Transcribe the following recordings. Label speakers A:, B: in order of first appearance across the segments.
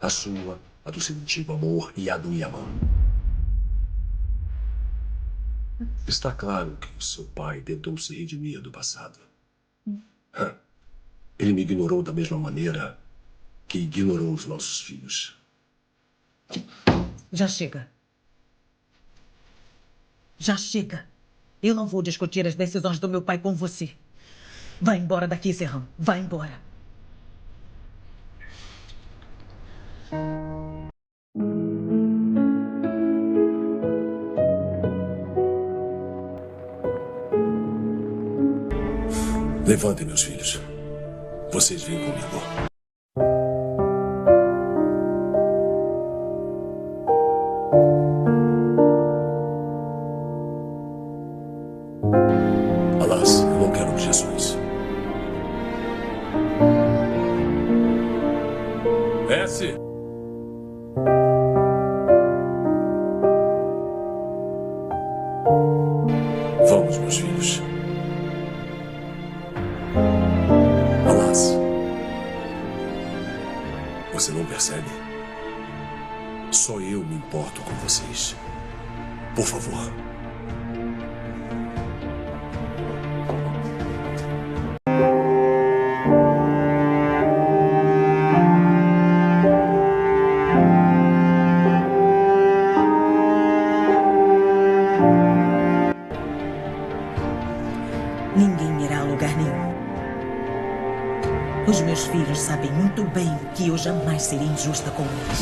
A: A sua, a do seu antigo amor e a do Yaman. Está claro que o seu pai tentou se redimir do passado. Ele me ignorou da mesma maneira que ignorou os nossos filhos.
B: Já chega. Já chega. Eu não vou discutir as decisões do meu pai com você. Vai embora daqui, Serrão. Vai embora.
A: Levantem, meus filhos. Vocês vêm comigo. Alas, eu não quero objeções. Desce! Vamos, meus filhos. Alas, você não percebe? Só eu me importo com vocês. Por favor.
B: Ninguém irá a lugar nenhum. Os meus filhos sabem muito bem que eu jamais serei injusta com eles.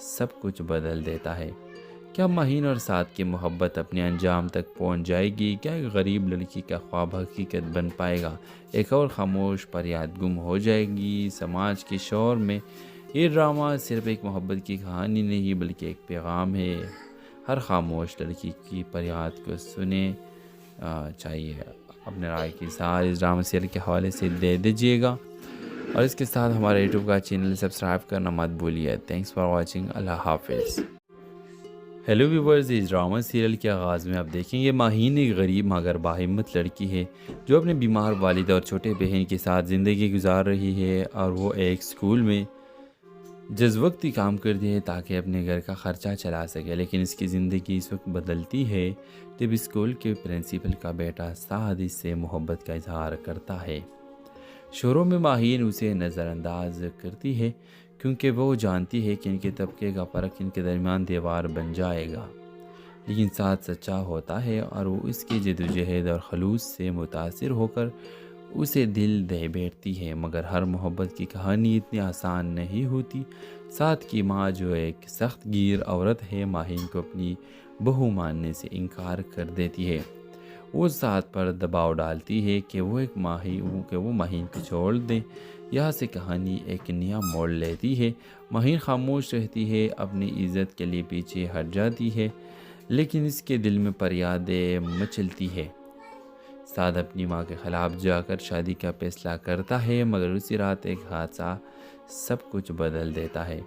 C: سب کچھ بدل دیتا ہے۔ کیا مہین اور سعد کی محبت اپنے انجام تک پہنچ جائے گی؟ کیا ایک غریب لڑکی کا خواب حقیقت بن پائے گا؟ ایک اور خاموش فریاد گم ہو جائے گی سماج کے شور میں؟ یہ ڈرامہ صرف ایک محبت کی کہانی نہیں بلکہ ایک پیغام ہے۔ ہر خاموش لڑکی کی فریاد کو سنیں چاہیے۔ اپنے رائے کی اظہار اس ڈرامہ سیریل کے حوالے سے دے دیجیے گا، اور اس کے ساتھ ہمارے یوٹیوب کا چینل سبسکرائب کرنا مت بھولیے۔ Thanks for watching. اللہ حافظ۔ ہیلو ویورز، اس ڈرامہ سیریل کے آغاز میں آپ دیکھیں گے ماہین ایک غریب مگر باہمت لڑکی ہے جو اپنے بیمار والد اور چھوٹے بہن کے ساتھ زندگی گزار رہی ہے، اور وہ ایک اسکول میں جزوقتی کام کرتی ہے تاکہ اپنے گھر کا خرچہ چلا سکے۔ لیکن اس کی زندگی اس وقت بدلتی ہے جب اسکول کے پرنسپل کا بیٹا سعد اس سے محبت کا اظہار کرتا ہے۔ شروع میں ماہین اسے نظر انداز کرتی ہے کیونکہ وہ جانتی ہے کہ ان کے طبقے کا فرق ان کے درمیان دیوار بن جائے گا، لیکن سعد سچا ہوتا ہے اور وہ اس کی جدوجہد اور خلوص سے متاثر ہو کر اسے دل دے بیٹھتی ہے۔ مگر ہر محبت کی کہانی اتنی آسان نہیں ہوتی۔ سعد کی ماں جو ایک سخت گیر عورت ہے ماہین کو اپنی بہو ماننے سے انکار کر دیتی ہے۔ وہ سعد پر دباؤ ڈالتی ہے کہ وہ ماہین کو چھوڑ دیں۔ یہاں سے کہانی ایک نیا موڑ لیتی ہے۔ ماہین خاموش رہتی ہے، اپنی عزت کے لیے پیچھے ہٹ جاتی ہے، لیکن اس کے دل میں فریادیں مچلتی ہے۔ سعد اپنی ماں کے خلاف جا کر شادی کا فیصلہ کرتا ہے، مگر اسی رات ایک حادثہ سب کچھ بدل دیتا ہے۔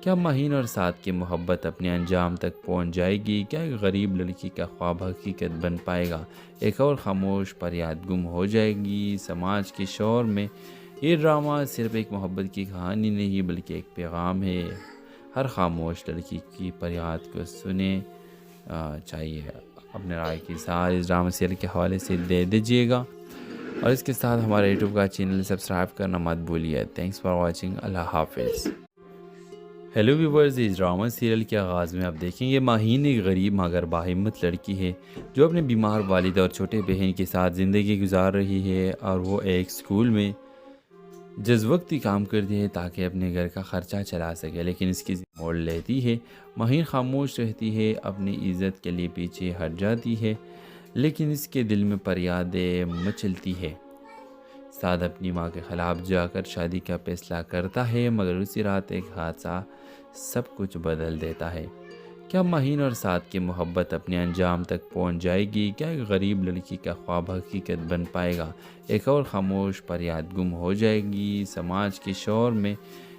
C: کیا ماہین اور سعد کی محبت اپنے انجام تک پہنچ جائے گی؟ کیا ایک غریب لڑکی کا خواب حقیقت بن پائے گا؟ ایک اور خاموش فریاد گم ہو جائے گی سماج کے شور میں؟ یہ ڈرامہ صرف ایک محبت کی کہانی نہیں بلکہ ایک پیغام ہے۔ ہر خاموش لڑکی کی فریاد کو سنیں چاہیے۔ اپنے رائے کی اظہار اس ڈرامہ سیریل کے حوالے سے دے دیجیے گا، اور اس کے ساتھ ہمارے یوٹیوب کا چینل سبسکرائب کرنا مت بھولیے۔ Thanks for watching. اللہ حافظ۔ ہیلو ویورز، اس ڈرامہ سیریل کے آغاز میں آپ دیکھیں گے ماہین ایک غریب مگر باہمت لڑکی ہے جو اپنے بیمار والد اور چھوٹے بہن کے ساتھ زندگی گزار رہی ہے، اور وہ ایک اسکول میں جزوقتی کام کرتی ہے تاکہ اپنے گھر کا خرچہ چلا سکے۔ لیکن اس کی موڑ لیتی ہے۔ ماہین خاموش رہتی ہے، اپنی عزت کے لیے پیچھے ہٹ جاتی ہے، لیکن اس کے دل میں فریادیں مچلتی ہے۔ سعد اپنی ماں کے خلاف جا کر شادی کا فیصلہ کرتا ہے، مگر اسی رات ایک حادثہ سب کچھ بدل دیتا ہے۔ کیا ماہین اور سعد کی محبت اپنے انجام تک پہنچ جائے گی؟ کیا ایک غریب لڑکی کا خواب حقیقت بن پائے گا؟ ایک اور خاموش فریاد گم ہو جائے گی سماج کے شور میں؟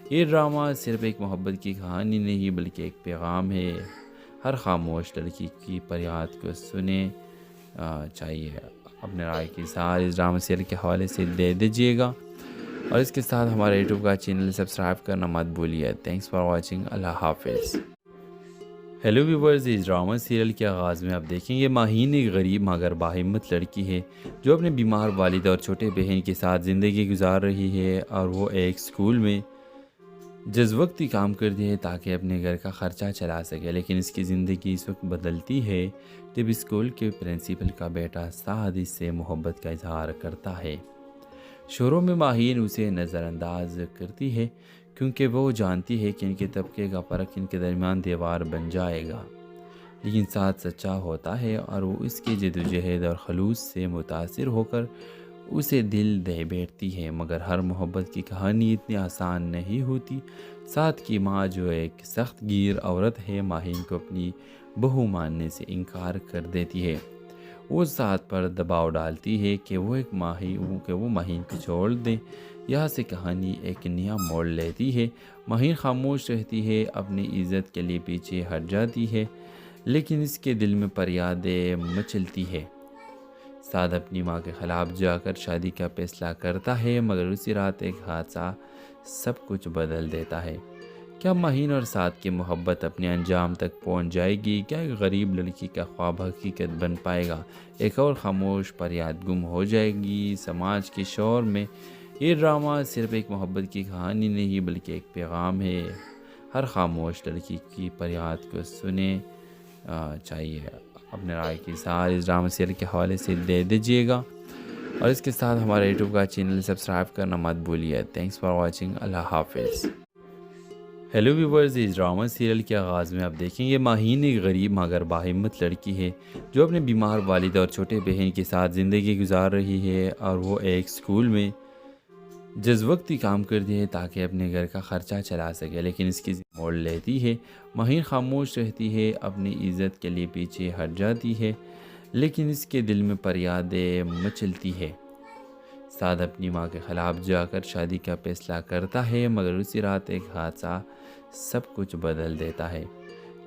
C: یہ ڈرامہ صرف ایک محبت کی کہانی نہیں بلکہ ایک پیغام ہے۔ ہر خاموش لڑکی کی فریاد کو سنیں چاہیے۔ اپنے رائے کی اظہار اس ڈرامہ سیریل کے حوالے سے دے دیجیے گا، اور اس کے ساتھ ہمارے یوٹیوب کا چینل سبسکرائب کرنا مت بھولیے۔ Thanks for watching. اللہ حافظ۔ ہیلو ویورز، اس ڈرامہ سیریل کے آغاز میں آپ دیکھیں گے ماہین ایک غریب مگر باہمت لڑکی ہے جو اپنے بیمار والد اور چھوٹے بہن کے ساتھ زندگی گزار رہی ہے، اور وہ ایک اسکول میں جزوقتی کام کرتی ہے تاکہ اپنے گھر کا خرچہ چلا سکے۔ لیکن اس کی زندگی اس وقت بدلتی ہے جب اسکول کے پرنسپل کا بیٹا سعد اس سے محبت کا اظہار کرتا ہے۔ شروع میں ماہین اسے نظر انداز کرتی ہے کیونکہ وہ جانتی ہے کہ ان کے طبقے کا فرق ان کے درمیان دیوار بن جائے گا، لیکن سعد سچا ہوتا ہے اور وہ اس کی جدوجہد اور خلوص سے متاثر ہو کر اسے دل دے بیٹھتی ہے۔ مگر ہر محبت کی کہانی اتنی آسان نہیں ہوتی۔ سعد کی ماں جو ایک سخت گیر عورت ہے ماہین کو اپنی بہو ماننے سے انکار کر دیتی ہے۔ وہ سعد پر دباؤ ڈالتی ہے کہ وہ ماہین کو چھوڑ دیں۔ یہاں سے کہانی ایک نیا موڑ لیتی ہے۔ ماہین خاموش رہتی ہے، اپنی عزت کے لیے پیچھے ہٹ جاتی ہے، لیکن اس کے دل میں فریادیں مچلتی ہے۔ سعد اپنی ماں کے خلاف جا کر شادی کا فیصلہ کرتا ہے، مگر اسی رات ایک حادثہ سب کچھ بدل دیتا ہے۔ کیا ماہین اور سعد کی محبت اپنے انجام تک پہنچ جائے گی؟ کیا ایک غریب لڑکی کا خواب حقیقت بن پائے گا؟ ایک اور خاموش فریاد گم ہو جائے گی سماج کے شور میں؟ یہ ڈرامہ صرف ایک محبت کی کہانی نہیں بلکہ ایک پیغام ہے۔ ہر خاموش لڑکی کی فریاد کو سنیں چاہیے۔ اپنے رائے کی اظہار اس ڈرامہ سیریل کے حوالے سے دے دیجیے گا، اور اس کے ساتھ ہمارے یوٹیوب کا چینل سبسکرائب کرنا مت بھولیے۔ Thanks for watching. اللہ حافظ۔ ہیلو ویورز، اس ڈرامہ سیریل کے آغاز میں آپ دیکھیں گے ماہین ایک غریب مگر باہمت لڑکی ہے جو اپنے بیمار والد اور چھوٹے بہن کے ساتھ زندگی گزار رہی ہے، اور وہ ایک سکول میں جز وقتی کام کرتی ہے تاکہ اپنے گھر کا خرچہ چلا سکے، لیکن اس کی موڑ لیتی ہے۔ ماہین خاموش رہتی ہے، اپنی عزت کے لیے پیچھے ہٹ جاتی ہے، لیکن اس کے دل میں فریادیں مچلتی ہے۔ سعد اپنی ماں کے خلاف جا کر شادی کا فیصلہ کرتا ہے، مگر اسی رات ایک حادثہ سب کچھ بدل دیتا ہے۔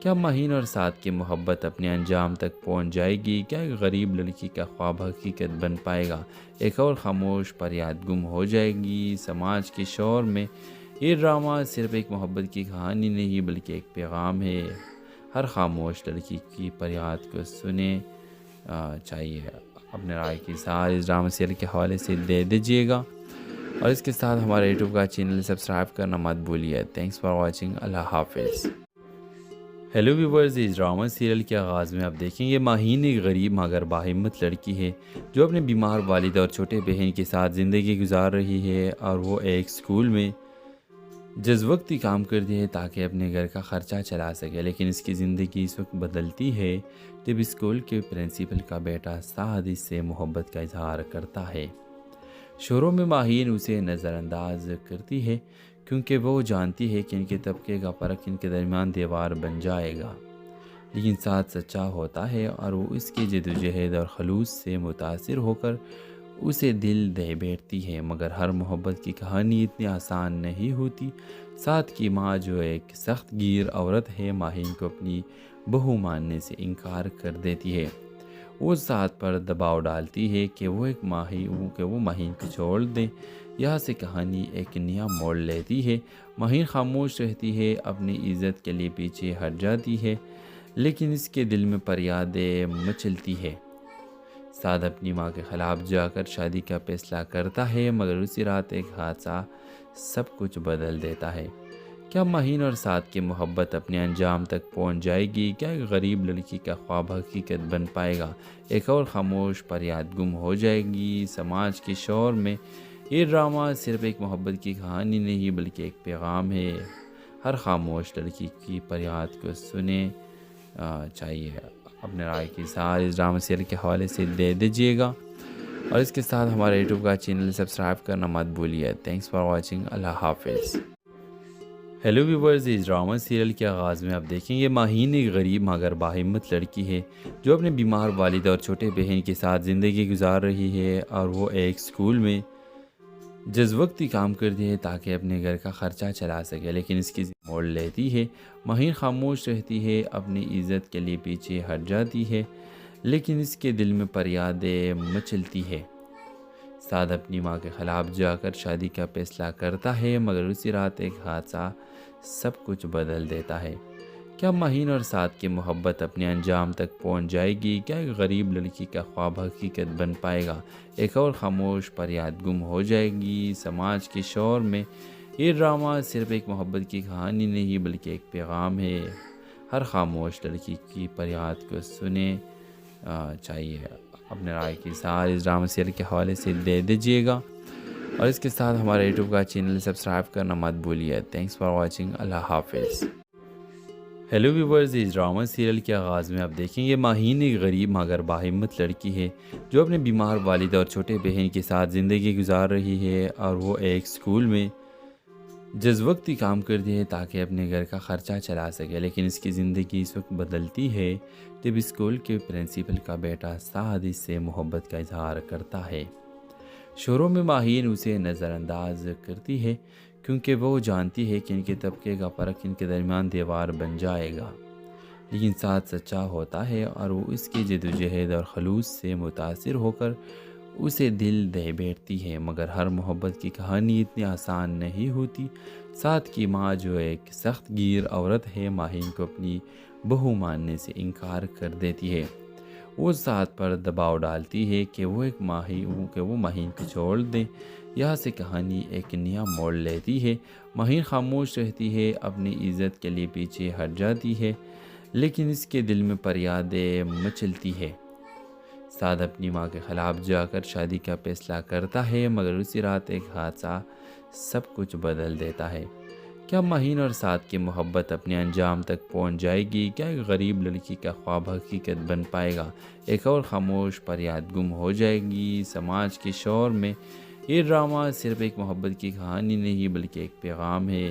C: کیا ماہین اور سعد کی محبت اپنے انجام تک پہنچ جائے گی؟ کیا ایک غریب لڑکی کا خواب حقیقت بن پائے گا؟ ایک اور خاموش فریاد گم ہو جائے گی سماج کے شور میں؟ یہ ڈرامہ صرف ایک محبت کی کہانی نہیں بلکہ ایک پیغام ہے۔ ہر خاموش لڑکی کی فریاد کو سنے چاہیے۔ اپنے رائے کی ساتھ اس ڈرامہ سیریل کے حوالے سے دے دیجیے گا، اور اس کے ساتھ ہمارے یوٹیوب کا چینل سبسکرائب کرنا مت بھولیے۔ Thanks for watching. اللہ حافظ۔ ہیلو ویورز، اس ڈرامہ سیریل کے آغاز میں آپ دیکھیں گے ماہین ایک غریب مگر باہمت لڑکی ہے جو اپنے بیمار والد اور چھوٹے بہن کے ساتھ زندگی گزار رہی ہے، اور وہ ایک سکول میں جز وقتی کام کرتی ہے تاکہ اپنے گھر کا خرچہ چلا سکے، لیکن اس کی زندگی اس وقت بدلتی ہے جب اسکول کے پرنسپل کا بیٹا سعد اس سے محبت کا اظہار کرتا ہے۔ شروع میں ماہین اسے نظر انداز کرتی ہے کیونکہ وہ جانتی ہے کہ ان کے طبقے کا فرق ان کے درمیان دیوار بن جائے گا، لیکن سعد سچا ہوتا ہے اور وہ اس کی جدوجہد اور خلوص سے متاثر ہو کر اسے دل دے بیٹھتی ہے۔ مگر ہر محبت کی کہانی اتنی آسان نہیں ہوتی۔ سعد کی ماں جو ایک سخت گیر عورت ہے، ماہین کو اپنی بہو ماننے سے انکار کر دیتی ہے۔ وہ سعد پر دباؤ ڈالتی ہے کہ وہ ماہین کو چھوڑ دیں۔ یہاں سے کہانی ایک نیا موڑ لیتی ہے۔ ماہین خاموش رہتی ہے، اپنی عزت کے لیے پیچھے ہٹ جاتی ہے، لیکن اس کے دل میں فریادیں مچلتی ہے۔ سعد اپنی ماں کے خلاف جا کر شادی کا فیصلہ کرتا ہے، مگر اسی رات ایک حادثہ سب کچھ بدل دیتا ہے۔ کیا ماہین اور سعد کی محبت اپنے انجام تک پہنچ جائے گی؟ کیا ایک غریب لڑکی کا خواب حقیقت بن پائے گا؟ ایک اور خاموش فریاد گم ہو جائے گی سماج کے شور میں؟ یہ ڈرامہ صرف ایک محبت کی کہانی نہیں بلکہ ایک پیغام ہے۔ ہر خاموش لڑکی کی فریاد کو سنے چاہیے۔ اپنے رائے کی ساتھ اس ڈرامہ سیریل کے حوالے سے دے دیجیے گا، اور اس کے ساتھ ہمارے یوٹیوب کا چینل سبسکرائب کرنا مت بھولیے۔ Thanks for watching. اللہ حافظ۔ ہیلو ویورز، اس ڈرامہ سیریل کے آغاز میں آپ دیکھیں گے ماہین ایک غریب مگر باہمت لڑکی ہے جو اپنے بیمار والد اور چھوٹے بہن کے ساتھ زندگی گزار رہی ہے، اور وہ ایک سکول میں جز وقتی کام کرتی ہے تاکہ اپنے گھر کا خرچہ چلا سکے، لیکن اس کی موڑ لیتی ہے۔ ماہین خاموش رہتی ہے، اپنی عزت کے لیے پیچھے ہٹ جاتی ہے، لیکن اس کے دل میں فریادیں مچلتی ہے۔ سعد اپنی ماں کے خلاف جا کر شادی کا فیصلہ کرتا ہے، مگر اسی رات ایک حادثہ سب کچھ بدل دیتا ہے۔ کیا ماہین اور سعد کی محبت اپنے انجام تک پہنچ جائے گی؟ کیا ایک غریب لڑکی کا خواب حقیقت بن پائے گا؟ ایک اور خاموش فریاد گم ہو جائے گی سماج کے شور میں؟ یہ ڈرامہ صرف ایک محبت کی کہانی نہیں بلکہ ایک پیغام ہے۔ ہر خاموش لڑکی کی فریاد کو سنے چاہیے۔ اپنے رائے کی ساتھ اس ڈرامہ سیریل کے حوالے سے دے دیجیے گا، اور اس کے ساتھ ہمارے یوٹیوب کا چینل سبسکرائب کرنا مت بھولیے۔ Thanks for watching. اللہ حافظ۔ ہیلو ویورز، اس ڈرامہ سیریل کے آغاز میں آپ دیکھیں گے ماہین ایک غریب مگر باہمت لڑکی ہے جو اپنے بیمار والد اور چھوٹے بہن کے ساتھ زندگی گزار رہی ہے، اور وہ ایک سکول میں جز وقتی کام کرتی ہے تاکہ اپنے گھر کا خرچہ چلا سکے، لیکن اس کی زندگی اس وقت بدلتی ہے جب اسکول کے پرنسپل کا بیٹا سعد اس سے محبت کا اظہار کرتا ہے۔ شروع میں ماہین اسے نظر انداز کرتی ہے کیونکہ وہ جانتی ہے کہ ان کے طبقے کا فرق ان کے درمیان دیوار بن جائے گا، لیکن سعد سچا ہوتا ہے اور وہ اس کی جدوجہد اور خلوص سے متاثر ہو کر اسے دل دے بیٹھتی ہے۔ مگر ہر محبت کی کہانی اتنی آسان نہیں ہوتی۔ سعد کی ماں جو ایک سخت گیر عورت ہے، ماہین کو اپنی بہو ماننے سے انکار کر دیتی ہے۔ وہ سعد پر دباؤ ڈالتی ہے کہ وہ ماہین کو چھوڑ دیں۔ یہاں سے کہانی ایک نیا موڑ لیتی ہے۔ ماہین خاموش رہتی ہے، اپنی عزت کے لیے پیچھے ہٹ جاتی ہے، لیکن اس کے دل میں فریادیں مچلتی ہے۔ سعد اپنی ماں کے خلاف جا کر شادی کا فیصلہ کرتا ہے، مگر اسی رات ایک حادثہ سب کچھ بدل دیتا ہے۔ کیا مہین اور سعد کی محبت اپنے انجام تک پہنچ جائے گی؟ کیا ایک غریب لڑکی کا خواب حقیقت بن پائے گا؟ ایک اور خاموش فریاد گم ہو جائے گی سماج کے شور میں؟ یہ ڈرامہ صرف ایک محبت کی کہانی نہیں بلکہ ایک پیغام ہے۔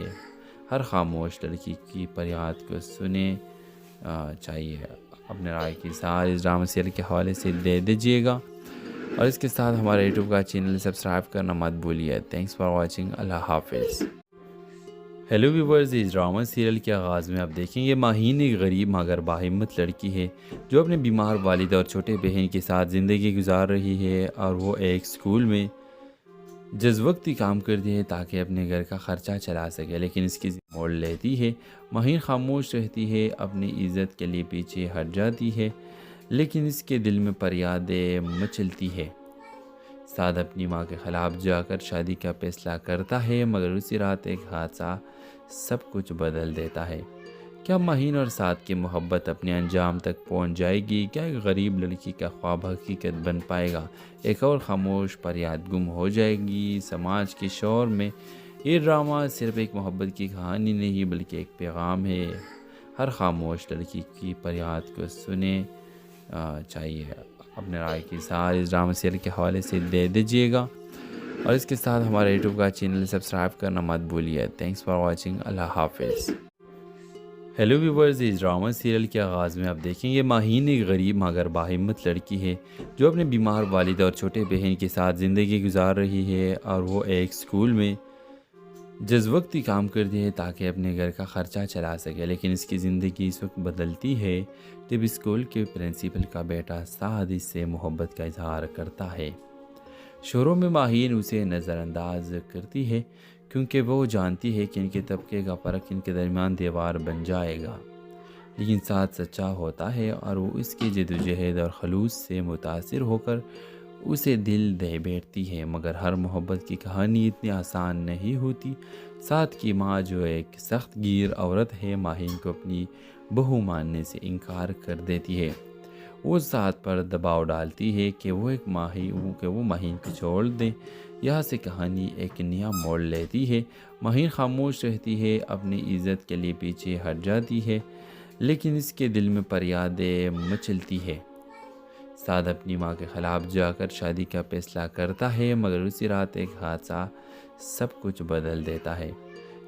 C: ہر خاموش لڑکی کی فریاد کو سنے چاہیے۔ اپنے رائے کی اظہار اس ڈرامہ سیریل کے حوالے سے دے دیجیے گا، اور اس کے ساتھ ہمارے یوٹیوب کا چینل سبسکرائب کرنا مت بھولیے۔ Thanks for watching. اللہ حافظ۔ ہیلو ویورز، اس ڈرامہ سیریل کے آغاز میں آپ دیکھیں گے ماہین ایک غریب مگر باہمت لڑکی ہے جو اپنے بیمار والد اور چھوٹے بہن کے ساتھ زندگی گزار رہی ہے، اور وہ ایک اسکول میں جز وقتی کام کرتی ہے تاکہ اپنے گھر کا خرچہ چلا سکے، لیکن اس کی موڑ لیتی ہے۔ ماہین خاموش رہتی ہے، اپنی عزت کے لیے پیچھے ہٹ جاتی ہے، لیکن اس کے دل میں فریادیں مچلتی ہے۔ سعد اپنی ماں کے خلاف جا کر شادی کا فیصلہ کرتا ہے، مگر اسی رات ایک حادثہ سب کچھ بدل دیتا ہے۔ کیا ماہین اور سعد کی محبت اپنے انجام تک پہنچ جائے گی؟ کیا ایک غریب لڑکی کا خواب حقیقت بن پائے گا؟ ایک اور خاموش فریاد گم ہو جائے گی سماج کے شور میں؟ یہ ڈرامہ صرف ایک محبت کی کہانی نہیں بلکہ ایک پیغام ہے۔ ہر خاموش لڑکی کی فریاد کو سنے چاہیے۔ اپنے رائے کی اظہار اس ڈرامہ سیریل کے حوالے سے دے دیجیے گا، اور اس کے ساتھ ہمارے یوٹیوب کا چینل سبسکرائب کرنا مت بھولیے۔ Thanks for watching. اللہ حافظ۔ ہیلو ویورز، اس ڈرامہ سیریل کے آغاز میں آپ دیکھیں گے ماہین ایک غریب مگر باہمت لڑکی ہے جو اپنے بیمار والد اور چھوٹے بہن کے ساتھ زندگی گزار رہی ہے، اور وہ ایک اسکول میں جز وقتی کام کرتی ہے تاکہ اپنے گھر کا خرچہ چلا سکے، لیکن اس کی زندگی اس وقت بدلتی ہے جب اسکول کے پرنسپل کا بیٹا سعد اس سے محبت کا اظہار کرتا ہے۔ شروع میں ماہین اسے نظر انداز کرتی ہے کیونکہ وہ جانتی ہے کہ ان کے طبقے کا فرق ان کے درمیان دیوار بن جائے گا، لیکن سعد سچا ہوتا ہے اور وہ اس کی جدوجہد اور خلوص سے متاثر ہو کر اسے دل دے بیٹھتی ہے۔ مگر ہر محبت کی کہانی اتنی آسان نہیں ہوتی۔ سعد کی ماں جو ایک سخت گیر عورت ہے ماہین کو اپنی بہو ماننے سے انکار کر دیتی ہے۔ وہ سعد پر دباؤ ڈالتی ہے کہ وہ ماہین کو چھوڑ دیں۔ یہاں سے کہانی ایک نیا موڑ لیتی ہے۔ ماہین خاموش رہتی ہے، اپنی عزت کے لیے پیچھے ہٹ جاتی ہے، لیکن اس کے دل میں فریادیں مچلتی ہے۔ سعد اپنی ماں کے خلاف جا کر شادی کا فیصلہ کرتا ہے، مگر اسی رات ایک حادثہ سب کچھ بدل دیتا ہے۔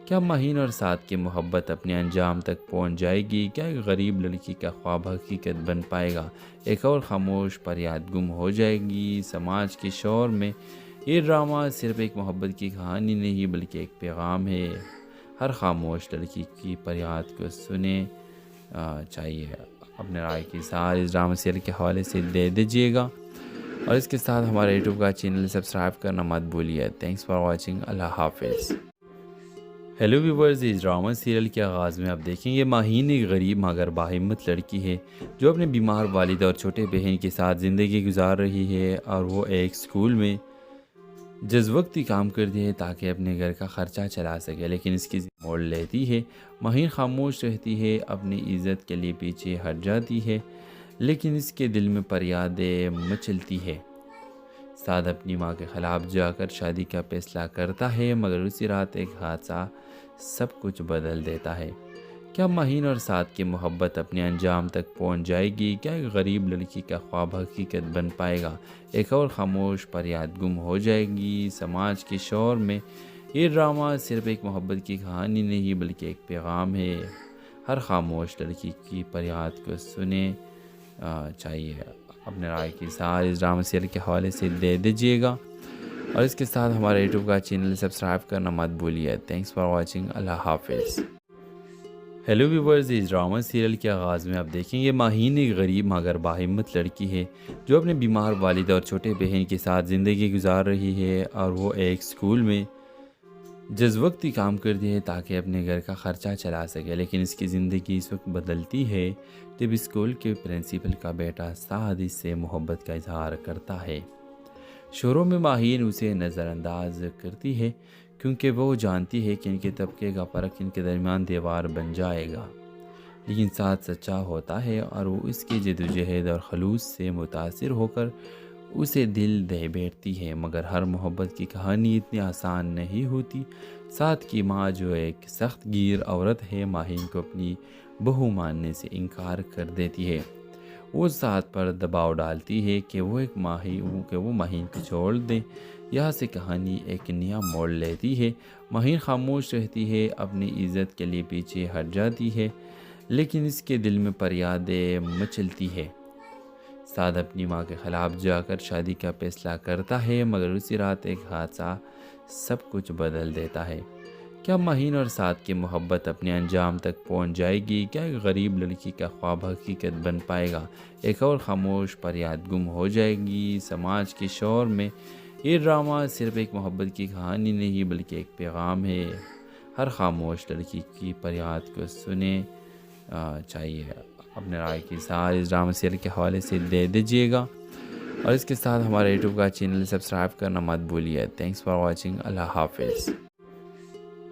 C: کیا ماہین اور سعد کی محبت اپنے انجام تک پہنچ جائے گی؟ کیا ایک غریب لڑکی کا خواب حقیقت بن پائے گا؟ ایک اور خاموش فریاد گم ہو جائے گی سماج کے شور میں؟ یہ ڈرامہ صرف ایک محبت کی کہانی نہیں بلکہ ایک پیغام ہے۔ ہر خاموش لڑکی کی فریاد کو سنے چاہیے۔ اپنے رائے کی اظہار اس ڈرامہ سیریل کے حوالے سے دے دیجیے گا، اور اس کے ساتھ ہمارے یوٹیوب کا چینل سبسکرائب کرنا مت بھولیے۔ Thanks for watching. اللہ حافظ۔ ہیلو ویورز، اس ڈرامہ سیریل کے آغاز میں آپ دیکھیں گے ماہین ایک غریب مگر باہمت لڑکی ہے جو اپنے بیمار والد اور چھوٹے بہن کے ساتھ زندگی گزار رہی ہے، اور وہ ایک اسکول میں جز وقتی کام کرتی ہے تاکہ اپنے گھر کا خرچہ چلا سکے، لیکن اس کی موڑ لیتی ہے۔ ماہین خاموش رہتی ہے، اپنی عزت کے لیے پیچھے ہٹ جاتی ہے، لیکن اس کے دل میں فریادیں مچلتی ہے۔ سعد اپنی ماں کے خلاف جا کر شادی کا فیصلہ کرتا ہے، مگر اسی رات ایک حادثہ سب کچھ بدل دیتا ہے۔ کیا ماہین اور سعد کی محبت اپنے انجام تک پہنچ جائے گی؟ کیا ایک غریب لڑکی کا خواب حقیقت بن پائے گا؟ ایک اور خاموش فریاد گم ہو جائے گی سماج کے شور میں؟ یہ ڈرامہ صرف ایک محبت کی کہانی نہیں بلکہ ایک پیغام ہے۔ ہر خاموش لڑکی کی فریاد کو سنے چاہیے۔ اپنے رائے کی اظہار اس ڈرامہ سیریل کے حوالے سے دے دیجیے گا، اور اس کے ساتھ ہمارے یوٹیوب کا چینل سبسکرائب کرنا مت بھولیے۔ Thanks for watching. اللہ حافظ۔ ہیلو ویورز، اس ڈرامہ سیریل کے آغاز میں آپ دیکھیں گے ماہین ایک غریب مگر باہمت لڑکی ہے جو اپنے بیمار والد اور چھوٹے بہن کے ساتھ زندگی گزار رہی ہے، اور وہ ایک اسکول میں جز وقتی کام کرتی ہے تاکہ اپنے گھر کا خرچہ چلا سکے، لیکن اس کی زندگی اس وقت بدلتی ہے جب اسکول کے پرنسپل کا بیٹا سعد اس سے محبت کا اظہار کرتا ہے۔ شروع میں ماہین اسے نظر انداز کرتی ہے کیونکہ وہ جانتی ہے کہ ان کے طبقے کا فرق ان کے درمیان دیوار بن جائے گا، لیکن سعد سچا ہوتا ہے اور وہ اس کی جدوجہد اور خلوص سے متاثر ہو کر اسے دل دے بیٹھتی ہے، مگر ہر محبت کی کہانی اتنی آسان نہیں ہوتی۔ سعد کی ماں جو ایک سخت گیر عورت ہے، ماہین کو اپنی بہو ماننے سے انکار کر دیتی ہے۔ وہ سعد پر دباؤ ڈالتی ہے کہ وہ ماہین کو چھوڑ دیں۔ یہاں سے کہانی ایک نیا موڑ لیتی ہے۔ ماہین خاموش رہتی ہے، اپنی عزت کے لیے پیچھے ہٹ جاتی ہے، لیکن اس کے دل میں فریادیں مچلتی ہے۔ سعد اپنی ماں کے خلاف جا کر شادی کا فیصلہ کرتا ہے، مگر اسی رات ایک حادثہ سب کچھ بدل دیتا ہے۔ کیا ماہین اور سعد کی محبت اپنے انجام تک پہنچ جائے گی؟ کیا ایک غریب لڑکی کا خواب حقیقت بن پائے گا؟ ایک اور خاموش فریاد گم ہو جائے گی سماج کے شور میں؟ یہ ڈرامہ صرف ایک محبت کی کہانی نہیں بلکہ ایک پیغام ہے۔ ہر خاموش لڑکی کی فریاد کو سنیں چاہیے۔ اپنے رائے کی اظہار اس ڈرامہ سیریل کے حوالے سے دے دیجیے گا، اور اس کے ساتھ ہمارے یوٹیوب کا چینل سبسکرائب کرنا مت بھولیے۔ Thanks for watching. اللہ حافظ۔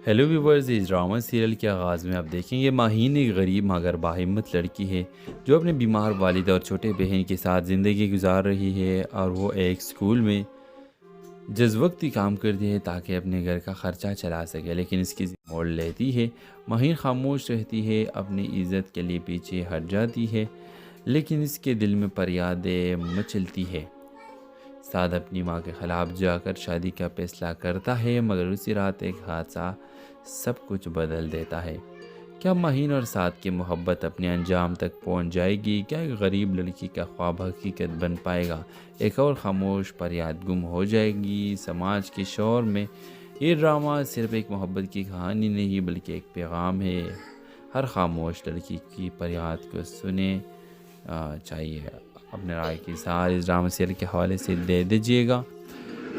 C: ہیلو ویورز، اس ڈرامہ سیریل کے آغاز میں آپ دیکھیں گے ماہین ایک غریب مگر باہمت لڑکی ہے جو اپنے بیمار والد اور چھوٹے بہن کے ساتھ زندگی گزار رہی ہے، اور وہ ایک اسکول میں جز وقتی کام کرتی ہے تاکہ اپنے گھر کا خرچہ چلا سکے، لیکن اس کی موڑ لیتی ہے۔ ماہین خاموش رہتی ہے، اپنی عزت کے لیے پیچھے ہٹ جاتی ہے، لیکن اس کے دل میں فریادیں مچلتی ہے۔ سعد اپنی ماں کے خلاف جا کر شادی کا فیصلہ کرتا ہے، مگر اسی رات ایک حادثہ سب کچھ بدل دیتا ہے۔ کیا ماہین اور سعد کی محبت اپنے انجام تک پہنچ جائے گی؟ کیا ایک غریب لڑکی کا خواب حقیقت بن پائے گا؟ ایک اور خاموش فریاد گم ہو جائے گی سماج کے شور میں؟ یہ ڈرامہ صرف ایک محبت کی کہانی نہیں بلکہ ایک پیغام ہے۔ ہر خاموش لڑکی کی فریاد کو سنیں چاہیے۔ اپنے رائے کی اظہار اس ڈرامہ سیریل کے حوالے سے دے دیجیے گا،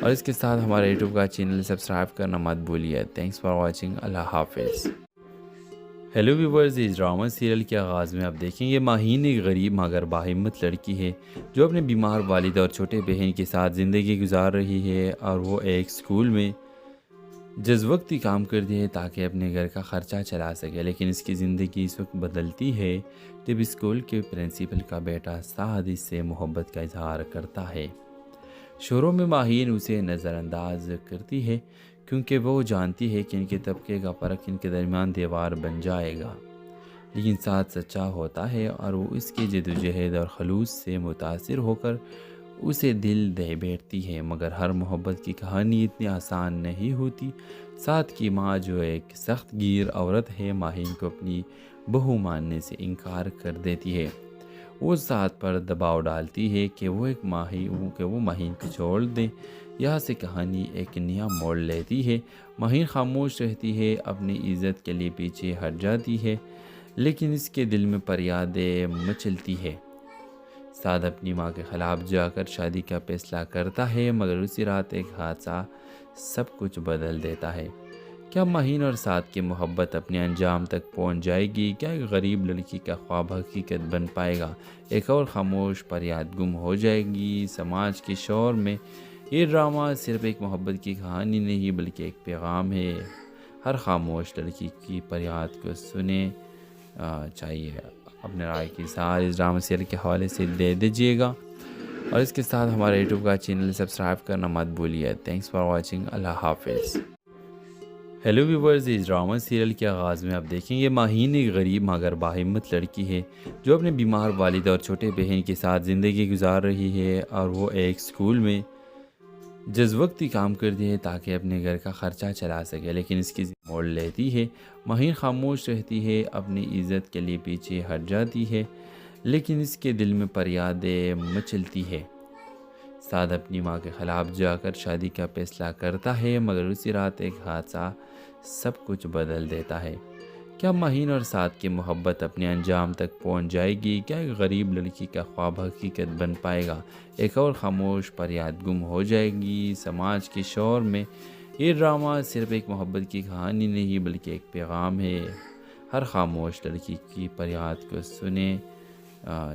C: اور اس کے ساتھ ہمارے یوٹیوب کا چینل سبسکرائب کرنا مت بھولیے۔ Thanks for watching. اللہ حافظ۔ ہیلو ویورز، اس ڈرامہ سیریل کے آغاز میں آپ دیکھیں گے ماہین ایک غریب مگر باہمت لڑکی ہے جو اپنے بیمار والد اور چھوٹے بہن کے ساتھ زندگی گزار رہی ہے، اور وہ ایک اسکول میں جز وقتی کام کرتی ہے تاکہ اپنے گھر کا خرچہ چلا سکے، لیکن اس کی زندگی اس وقت بدلتی ہے جب اسکول کے پرنسپل کا بیٹا سعد اس سے محبت کا اظہار کرتا ہے۔ شروع میں ماہین اسے نظر انداز کرتی ہے کیونکہ وہ جانتی ہے کہ ان کے طبقے کا فرق ان کے درمیان دیوار بن جائے گا، لیکن سعد سچا ہوتا ہے اور وہ اس کی جدوجہد اور خلوص سے متاثر ہو کر اسے دل دے بیٹھتی ہے، مگر ہر محبت کی کہانی اتنی آسان نہیں ہوتی۔ سعد کی ماں جو ایک سخت گیر عورت ہے، ماہین کو اپنی بہو ماننے سے انکار کر دیتی ہے۔ وہ سعد پر دباؤ ڈالتی ہے کہ وہ ماہین کو چھوڑ دیں۔ یہاں سے کہانی ایک نیا موڑ لیتی ہے۔ ماہین خاموش رہتی ہے، اپنی عزت کے لیے پیچھے ہٹ جاتی ہے، لیکن اس کے دل میں فریادیں مچلتی ہے۔ سعد اپنی ماں کے خلاف جا کر شادی کا فیصلہ کرتا ہے، مگر اسی رات ایک حادثہ سب کچھ بدل دیتا ہے۔ کیا ماہین اور سعد کی محبت اپنے انجام تک پہنچ جائے گی؟ کیا ایک غریب لڑکی کا خواب حقیقت بن پائے گا؟ ایک اور خاموش فریاد گم ہو جائے گی سماج کے شور میں؟ یہ ڈرامہ صرف ایک محبت کی کہانی نہیں بلکہ ایک پیغام ہے۔ ہر خاموش لڑکی کی فریاد کو سنیں چاہیے۔ اپنے رائے کی اظہار اس ڈرامہ سیریل کے حوالے سے دے دیجیے گا، اور اس کے ساتھ ہمارے یوٹیوب کا چینل سبسکرائب کرنا مت بھولیے۔ Thanks for watching. اللہ حافظ۔ ہیلو ویورز، اس ڈرامہ سیریل کے آغاز میں آپ دیکھیں گے ماہین ایک غریب مگر باہمت لڑکی ہے جو اپنے بیمار والد اور چھوٹے بہن کے ساتھ زندگی گزار رہی ہے، اور وہ ایک اسکول میں جز وقتی کام کرتی ہے تاکہ اپنے گھر کا خرچہ چلا سکے، لیکن اس کی موڑ لیتی ہے۔ ماہین خاموش رہتی ہے، اپنی عزت کے لیے پیچھے ہٹ جاتی ہے، لیکن اس کے دل میں فریادیں مچلتی ہے۔ سعد اپنی ماں کے خلاف جا کر شادی کا فیصلہ کرتا ہے، مگر اسی رات ایک حادثہ سب کچھ بدل دیتا ہے۔ کیا ماہین اور سعد کی محبت اپنے انجام تک پہنچ جائے گی؟ کیا ایک غریب لڑکی کا خواب حقیقت بن پائے گا؟ ایک اور خاموش فریاد گم ہو جائے گی سماج کے شور میں؟ یہ ڈرامہ صرف ایک محبت کی کہانی نہیں بلکہ ایک پیغام ہے۔ ہر خاموش لڑکی کی فریاد کو سنیں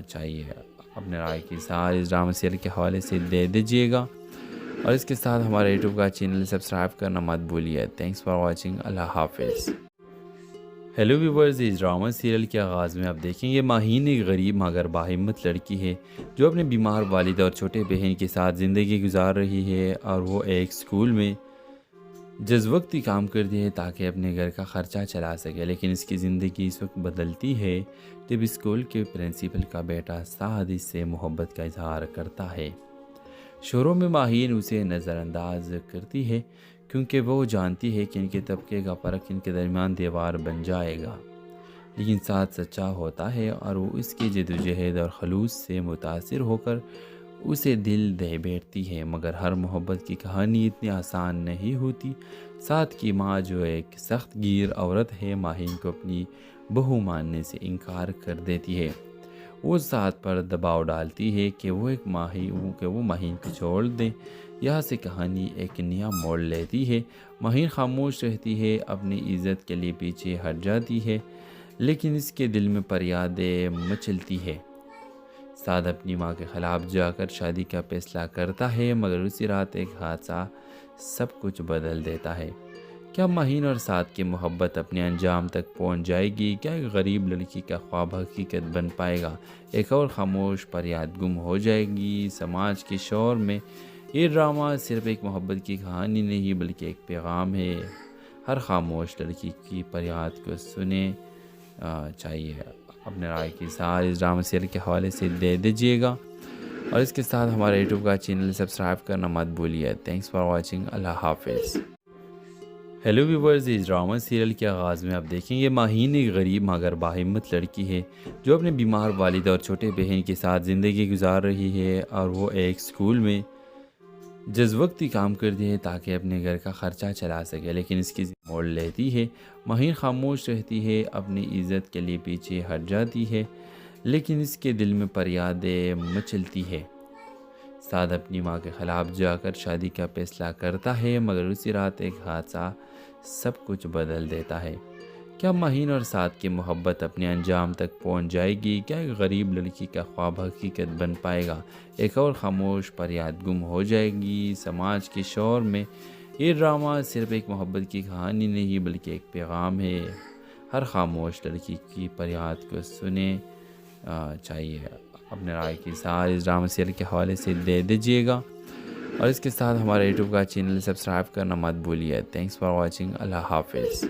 C: چاہیے۔ اپنے رائے کی اظہار اس ڈرامہ سیریل کے حوالے سے دے دیجیے گا، اور اس کے ساتھ ہمارے یوٹیوب کا چینل سبسکرائب کرنا مت بھولیے۔ Thanks for watching. اللہ حافظ۔ ہیلو ویورز، اس ڈرامہ سیریل کے آغاز میں آپ دیکھیں گے ماہین ایک غریب مگر باہمت لڑکی ہے جو اپنے بیمار والد اور چھوٹے بہن کے ساتھ زندگی گزار رہی ہے، اور وہ ایک اسکول میں جز وقتی کام کرتی ہے تاکہ اپنے گھر کا خرچہ چلا سکے، لیکن اس کی زندگی اس وقت بدلتی ہے جب اسکول کے پرنسپل کا بیٹا سعد اس سے محبت کا اظہار کرتا ہے۔ شروع میں ماہین اسے نظر انداز کرتی ہے کیونکہ وہ جانتی ہے کہ ان کے طبقے کا فرق ان کے درمیان دیوار بن جائے گا، لیکن سعد سچا ہوتا ہے اور وہ اس کی جدوجہد اور خلوص سے متاثر ہو کر اسے دل دے بیٹھتی ہے۔ مگر ہر محبت کی کہانی اتنی آسان نہیں ہوتی۔ سعد کی ماں جو ایک سخت گیر عورت ہے، ماہین کو اپنی بہو ماننے سے انکار کر دیتی ہے۔ وہ سعد پر دباؤ ڈالتی ہے کہ وہ ماہین کو چھوڑ دیں۔ یہاں سے کہانی ایک نیا موڑ لیتی ہے۔ ماہین خاموش رہتی ہے، اپنی عزت کے لیے پیچھے ہٹ جاتی ہے، لیکن اس کے دل میں فریادیں مچلتی ہے۔ سعد اپنی ماں کے خلاف جا کر شادی کا فیصلہ کرتا ہے، مگر اسی رات ایک حادثہ سب کچھ بدل دیتا ہے۔ کیا ماہین اور سعد کی محبت اپنے انجام تک پہنچ جائے گی؟ کیا ایک غریب لڑکی کا خواب حقیقت بن پائے گا؟ ایک اور خاموش فریاد گم ہو جائے گی سماج کے شور میں؟ یہ ڈرامہ صرف ایک محبت کی کہانی نہیں بلکہ ایک پیغام ہے۔ ہر خاموش لڑکی کی فریاد کو سنیں چاہیے۔ اپنے رائے کی اظہار اس ڈرامہ سیریل کے حوالے سے دے دیجیے گا، اور اس کے ساتھ ہمارے یوٹیوب کا چینل سبسکرائب کرنا مت بھولیے۔ Thanks for watching. اللہ حافظ۔ ہیلو ویورز، اس ڈرامہ سیریل کے آغاز میں آپ دیکھیں گے ماہین ایک غریب مگر باہمت لڑکی ہے جو اپنے بیمار والد اور چھوٹے بہن کے ساتھ زندگی گزار رہی ہے، اور وہ ایک اسکول میں جز وقتی کام کرتی ہے تاکہ اپنے گھر کا خرچہ چلا سکے، لیکن اس کی موڑ لیتی ہے۔ ماہین خاموش رہتی ہے، اپنی عزت کے لیے پیچھے ہٹ جاتی ہے، لیکن اس کے دل میں فریادیں مچلتی ہے۔ سعد اپنی ماں کے خلاف جا کر شادی کا فیصلہ کرتا ہے، مگر اسی رات ایک حادثہ سب کچھ بدل دیتا ہے۔ کیا ماہین اور سعد کی محبت اپنے انجام تک پہنچ جائے گی؟ کیا ایک غریب لڑکی کا خواب حقیقت بن پائے گا؟ ایک اور خاموش فریاد گم ہو جائے گی سماج کے شور میں؟ یہ ڈرامہ صرف ایک محبت کی کہانی نہیں بلکہ ایک پیغام ہے۔ ہر خاموش لڑکی کی فریاد کو سنیں چاہیے۔ اپنے رائے کی اظہار اس ڈرامہ سیریل کے حوالے سے دے دیجیے گا، اور اس کے ساتھ ہمارے یوٹیوب کا چینل سبسکرائب کرنا مت بھولیے۔ Thanks for watching. اللہ حافظ۔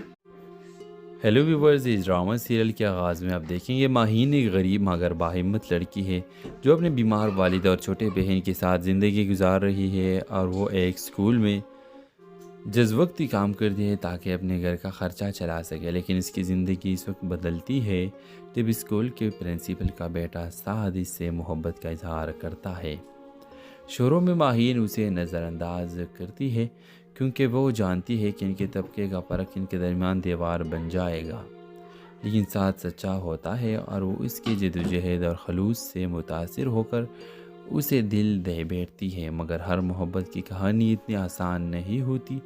C: ہیلو ویورز، اس ڈرامہ سیریل کے آغاز میں آپ دیکھیں گے ماہین ایک غریب مگر باہمت لڑکی ہے جو اپنے بیمار والد اور چھوٹے بہن کے ساتھ زندگی گزار رہی ہے، اور وہ ایک اسکول میں جز وقتی کام کرتی ہے تاکہ اپنے گھر کا خرچہ چلا سکے، لیکن اس کی زندگی اس وقت بدلتی ہے جب اسکول کے پرنسپل کا بیٹا سعد اس سے محبت کا اظہار کرتا ہے۔ شروع میں ماہین اسے نظر انداز کرتی ہے کیونکہ وہ جانتی ہے کہ ان کے طبقے کا فرق ان کے درمیان دیوار بن جائے گا، لیکن سعد سچا ہوتا ہے اور وہ اس کی جدوجہد اور خلوص سے متاثر ہو کر اسے دل دے بیٹھتی ہے۔ مگر ہر محبت کی کہانی اتنی آسان نہیں ہوتی۔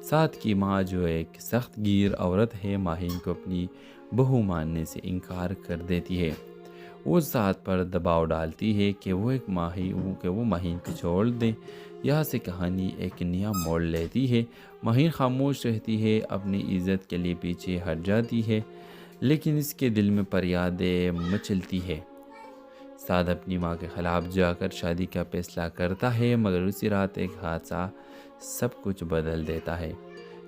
C: سعد کی ماں جو ایک سخت گیر عورت ہے، ماہین کو اپنی بہو ماننے سے انکار کر دیتی ہے۔ وہ سعد پر دباؤ ڈالتی ہے کہ وہ ماہین کو چھوڑ دیں۔ یہاں سے کہانی ایک نیا موڑ لیتی ہے۔ ماہین خاموش رہتی ہے، اپنی عزت کے لیے پیچھے ہٹ جاتی ہے، لیکن اس کے دل میں فریادیں مچلتی ہے۔ سعد اپنی ماں کے خلاف جا کر شادی کا فیصلہ کرتا ہے، مگر اسی رات ایک حادثہ سب کچھ بدل دیتا ہے۔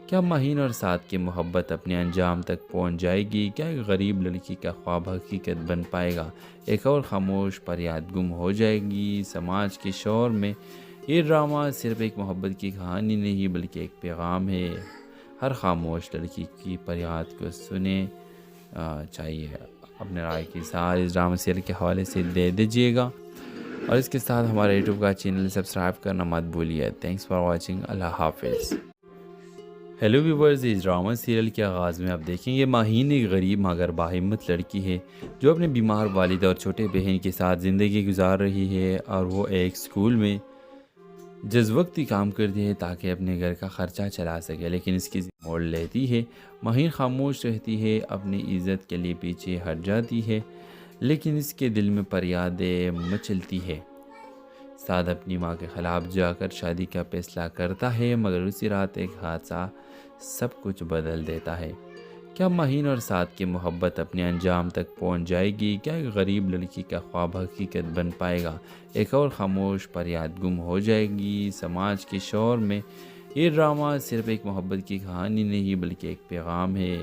C: کیا ماہین اور سعد کی محبت اپنے انجام تک پہنچ جائے گی؟ کیا ایک غریب لڑکی کا خواب حقیقت بن پائے گا؟ ایک اور خاموش فریاد گم ہو جائے گی سماج کے شور میں؟ یہ ڈرامہ صرف ایک محبت کی کہانی نہیں بلکہ ایک پیغام ہے۔ ہر خاموش لڑکی کی فریاد کو سنیں چاہیے۔ اپنے رائے کی اظہار اس ڈرامہ سیریل کے حوالے سے دے دیجیے گا، اور اس کے ساتھ ہمارے یوٹیوب کا چینل سبسکرائب کرنا مت بھولیے۔ Thanks for watching. اللہ حافظ۔ ہیلو ویورز، اس ڈرامہ سیریل کے آغاز میں آپ دیکھیں گے ماہین ایک غریب مگر باہمت لڑکی ہے جو اپنے بیمار والد اور چھوٹے بہن کے ساتھ زندگی گزار رہی ہے، اور وہ ایک اسکول میں جز وقتی کام کرتی ہے تاکہ اپنے گھر کا خرچہ چلا سکے، لیکن اس کی موڑ لیتی ہے۔ ماہین خاموش رہتی ہے، اپنی عزت کے لیے پیچھے ہٹ جاتی ہے، لیکن اس کے دل میں فریادیں مچلتی ہے۔ سعد اپنی ماں کے خلاف جا کر شادی کا فیصلہ کرتا ہے، مگر اسی رات ایک حادثہ سب کچھ بدل دیتا ہے۔ کیا مہین اور سعد کی محبت اپنے انجام تک پہنچ جائے گی؟ کیا ایک غریب لڑکی کا خواب حقیقت بن پائے گا؟ ایک اور خاموش فریاد گم ہو جائے گی سماج کے شور میں؟ یہ ڈرامہ صرف ایک محبت کی کہانی نہیں بلکہ ایک پیغام ہے۔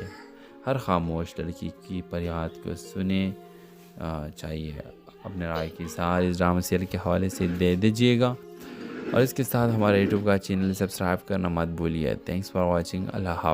C: ہر خاموش لڑکی کی فریاد کو سنیں چاہیے۔ اپنے رائے کی ساتھ اس ڈرامہ سیریل کے حوالے سے دے دیجیے گا، اور اس کے ساتھ ہمارے یوٹیوب کا چینل سبسکرائب کرنا مت بھولیے۔ Thanks for watching. اللہ حافظ۔